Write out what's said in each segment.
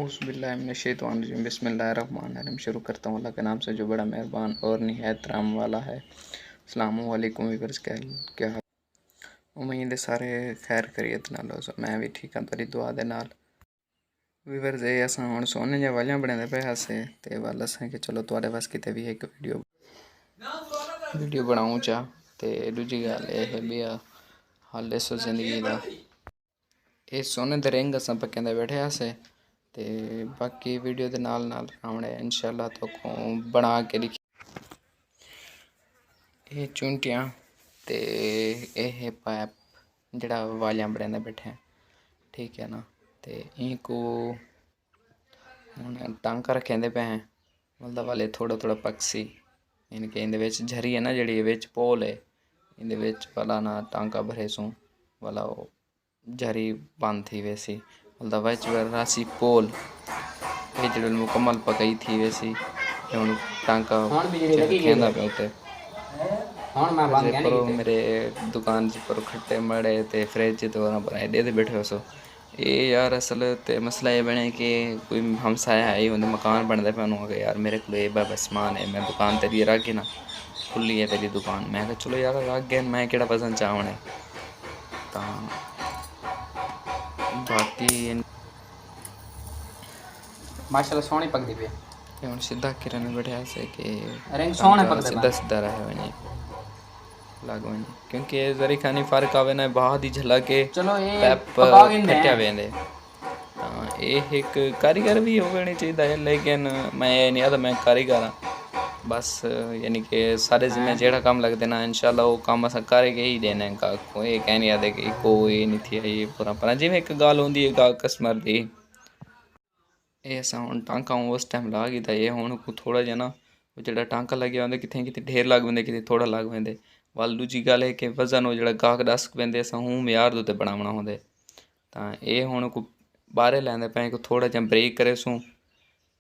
औज़ुबिल्लाहिमिनश्शैतानिर्रजीम बिस्मिल्लाहिर्रहमानिर्रहीम। शुरू करता हूँ अल्लाह के नाम से जो बड़ा मेहरबान और निहायत रहम वाला है। अस्सलामु अलैकुम व्यूअर्स, क्या हाल? उम्मीद है सारे खैर खैरियत नाल हो। मैं भी ठीक हाँ तेरी दुआ दे नाल। व्यूअर्स ये असां हुण सोने जा वालियां बनांदे पे हासे ते वाल असां कि चलो तुहाडे वास किते भी एक वीडियो बनाऊं चा ते दूजी गल एह भी हाल सो जिंदगी दा ਇਹ ਸੋਨੇ ਦੇ ਰਿੰਗ ਅਸਾਂ ਪੱਕਿਆਂ बैठे हासे ते बाकी वीडियो के नाल हमने इंशाल्लाह तो बना के लिखी ये चुंटियाँ ते यह पाइप जड़ा वालियां बनाते बैठे ठीक है ना। ते इनको हुण टांका रखेंदे पे हैं मतलब वाले थोड़ा पक्सी इनके इंदे विच झरी है ना जड़ी विच पोल है इंदे विच वाला ना टांका भरे सूं वाला झरी बंद थी वैसी मतलब विच रासी पोल ये मुकम्मल पकई थी वैसी हुण टांका खेंदा पे उत्ते पर मेरे दुकान पर खट्टे मड़े ते फ्रिज तो पर एडे ते बैठे हो सो ये यार असल ते मसला ये बने कि कोई हमसाया है उन्हें मकान बनते पे उन्होंने यार मेरे को ये सामान है मैं दुकान तेरी रख ना खुली है तेरी दुकान मैं कहा चलो यार रख गया मैं केड़ा पसंद चाहने तो बाकी माशाल्लाह सोहनी पकदी पे हुण सीधा किरण बैठा से कि रिंग सोहने पकदे सीधा रहे वने लग वने क्योंकि जरी खानी फर्क आवे ना बाहर दी झलक के चलो ये पैप पका के कट्या वेंदे हां ये एक कारीगर भी होनी चाहिए लेकिन मैं नहीं आता मैं कारीगर हां बस यानी कि सारे जिम्मे जेड़ा काम लगते ना इंशाल्लाह वो काम अस करके ही देना है का कोई कह नहीं आते कि कोई नहीं थी ये पूरा पर जिवें एक गाल होंदी है गा कस्टमर दी ये असां हुण टांका उस टाइम ला गया ये हुण थोड़ा जिहा ना जो टांका लग्या होंगे कितें कितें ढेर लग वेंदे कितें थोड़ा लग वेंदे वाल दूजी गल है कि वजन वो जो गाहक दस पेंदे असां हूँ म्यार दे उत्ते बनावना होंदे तां ये हुण को बाहरे लैंदे पे को थोड़ा जिहा ब्रेक करे सूं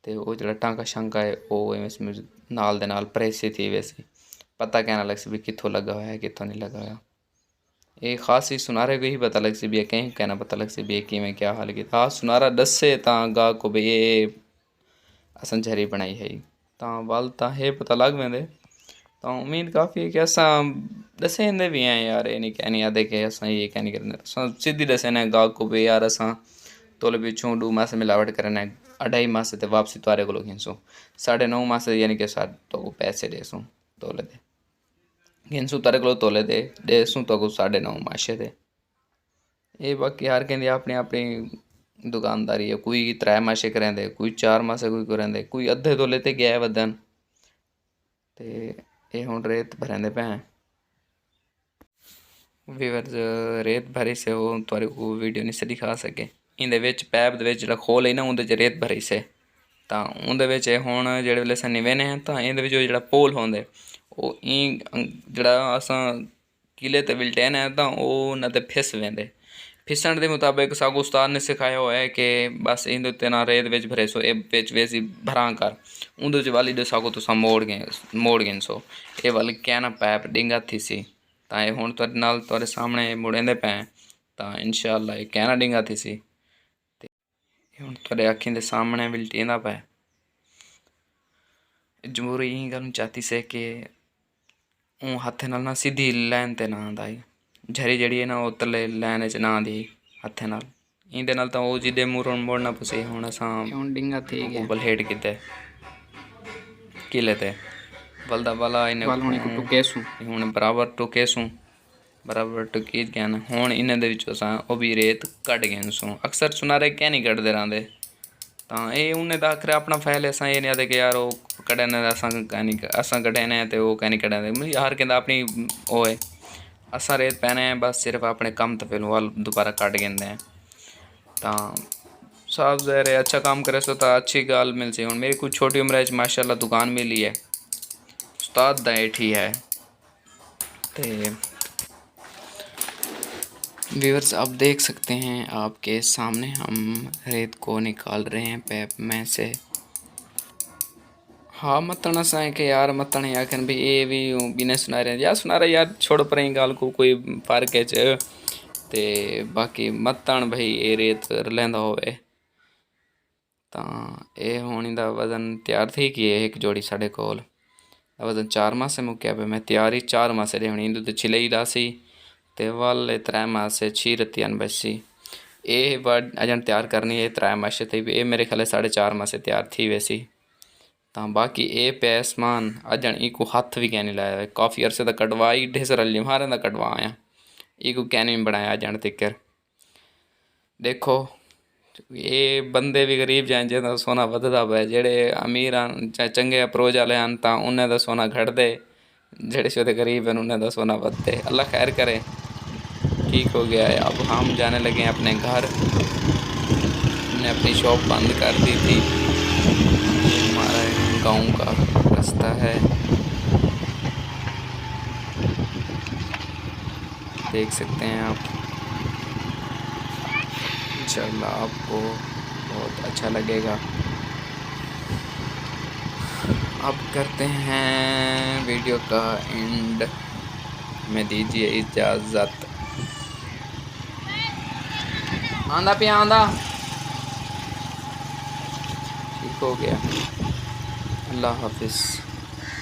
ते वो जो टांका शांका है वो इसमें नाल दे नाल प्रेस थी वैसी पता कहना लग सी भी कित्थों लगा हुआ है कित्थों नहीं लगा हुआ ये खास ही सुनारे को ही पता लग सी भी कहीं कहना पता लग सी भी कि मैं क्या हाल की हाँ सुनारा दसे तां गाहक को भी ये असन झरी बनाई है तां वाल तां है पता लग वेंदे तो उम्मीद काफ़ी है कि असां दसे भी हैं यार ये नहीं कहनी आते कि असां ये कह नहीं करते असां सीधी दसे ने गाहक को भी यार असां तोले पिछों 2 मास मिलावट करना 2.5 मास ते वापसी तुआरे को घिनसूँ 9.5 मास यानी कि साथ तो पैसे देसूँ तोले दे घिनसूँ तारे को तोले देसूँ तो 9.5 माशे दे ये बाकी हर कहते अपनी अपनी दुकानदारी है कोई 3 माशे करेंदे कोई 4 मासे कोई करेंदे कोई अद्धे तोले ते गया वदन ते ये हुण रेत भरेंदे पे हैं व्यूअर्स रेत भरी से वो तुआरे को वीडियो नहीं से दिखा सके इंदे विच पैप दे विच जिहड़ा खोल है ना उंदे च रेत भरी से तां उंदे विच हुण जिहड़े वेले असां निवेने हैं तां इंदे विच जिहड़ा पोल होंदे वो जिहड़ा असां किले ते विलटेन है तां वो न ते फिस वेंदे फिसण के मुताबिक सागो उस्ताद ने सिखाया हुआ है कि बस इंदे उत्ते ना रेत विच भरे सो ए विच वैसी भरा कर उंदे च वाली दे सागो तुसां मोड़ गए सो ये वाली क्या ना पैप डिंगा थी सी तां ये हुण तुहाडे नाल तुहाडे सामने मुड़ेंदे पे तां इंशाअल्लाह ये क्या ना डिंगा थी सी हुण तुहाडे अखीं दे सामने विलटेंदा पे जमहूरी यही गल चाहती से कि हत्थे नाल ना सीधी लाइन ते ना आंदा झरी जड़ी है ना वो तले लाइन च ना आंदी हत्थे नाल इंदे नाल तां वो जिदे मोड़ना पसी हुण असां हुण डिंगा थी गया बलहेट कीते किले ते बलदा वाला इने टुकेसूं हुण बराबर टुकेसूं बराबर टुकी गया ना हुण इन्हां दे विच असां वो भी रेत कढ गए सूं अक्सर सुनारे क्या नहीं कढदे रहिंदे तां ये उन्हें दा आखिर अपना फैल असां ये नहीं आते कि यार वो कढे ने असां कढे ने ते वो कह नहीं कढे हर कहंदा अपनी वो है असां रेत पैने हैं बस सिर्फ अपने कम तो पहलू वाल दोबारा कट गेंदे हैं तां साफ ज़ाहिर है अच्छा काम करे सो तो अच्छी गाल मिल सी हुण मेरी कुछ छोटी उम्र माशाल्लाह दुकान मिली है उस्ताद दा ही है ते व्यूअर्स आप देख सकते हैं आपके सामने हम रेत को निकाल रहे हैं पैप में से हाँ मतन सा है कि यार मतन आखन भी ये भी बिना सुना रहे यार सुना रहे यार छोड़ पर गाल को कोई फर्क है ते बाकी मतन भाई ये रेत लेंदा होवे ਤਾਂ ਇਹ ਹੁਣ ਇਹਦਾ ਵਜ਼ਨ ਤਿਆਰ ਥੀ ਕਿ ਇਹ ਇੱਕ ਜੋੜੀ ਸਾਡੇ ਕੋਲ ਵਜ਼ਨ 4 ਮਾਸੇ ਮੁੱਕਿਆ ਪਿਆ ਮੈਂ ਤਿਆਰ ਹੀ 4 ਮਾਸੇ ਦੇ ਹੋਣੀ ਇਹਦੇ ਛਿਲਈ ਦਾ ਸੀ ਤੇ ਵਾਲੇ 3 ਮਾਸੇ 6 ਰਤੀਆਂ ਬਸੀ ਇਹ ਬੜ ਅਜਨ ਤਿਆਰ ਕਰਨੀ ਇਹ 3 ਮਾਸੇ ਤੇ ਇਹ ਮੇਰੇ ਖਿਆਲ 4.5 ਮਾਸੇ ਤਿਆਰ ਥੀ ਵੈਸੀ ਤਾਂ ਬਾਕੀ ਇਹ ਪਿਆ ਸਮਾਨ ਅਜਨ ਇਹको ਹੱਥ ਵੀ ਕਹਿ ਨਹੀਂ ਲਾਇਆ ਕਾਫੀ ਅਰਸੇ ਦਾ ਕਟਵਾਈ ਢੇਸਰ ਅਲੀ ਮਾਰਾਂ ਦਾ ਕਟਵਾਇਆ ਇਹको ਕਹਿ ਨਹੀਂ ਬਣਾਇਆ ਅਜਨ ਤੱਕ ਦੇਖੋ ਇਹ ਬੰਦੇ ਵੀ ਗਰੀਬ ਜਾਣ ਜਿਹਦਾ ਸੋਨਾ ਵੱਧਦਾ ਪਿਆ ਜਿਹੜੇ ਅਮੀਰ ਹਨ ਜਾਂ ਚੰਗੇ ਅਪਰੋਚ ਵਾਲੇ ਹਨ ਤਾਂ ਉਹਨਾਂ ਦਾ ਸੋਨਾ ਘਟਦੇ ਜਿਹੜੇ ਸ਼ੋਦੇ ਗਰੀਬ ਹਨ ਉਹਨਾਂ ਦਾ सोना बढ़ते अल्लाह खैर करे ठीक हो गया है अब हम जाने लगे हैं अपने घर हमने अपनी शॉप बंद कर दी थी हमारा गांव का रास्ता है देख सकते हैं आप इंशाल्लाह आपको बहुत अच्छा लगेगा अब करते हैं वीडियो का एंड में दीजिए इजाज़त आंदा पे आंदा ठीक हो गया अल्लाह हाफिज़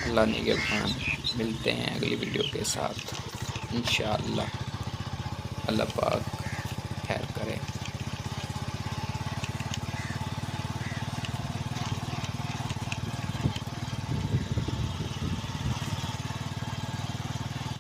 अल्लाह निगहबान मिलते हैं अगली वीडियो के साथ इंशाअल्लाह अल्लाह पाक खैर करे।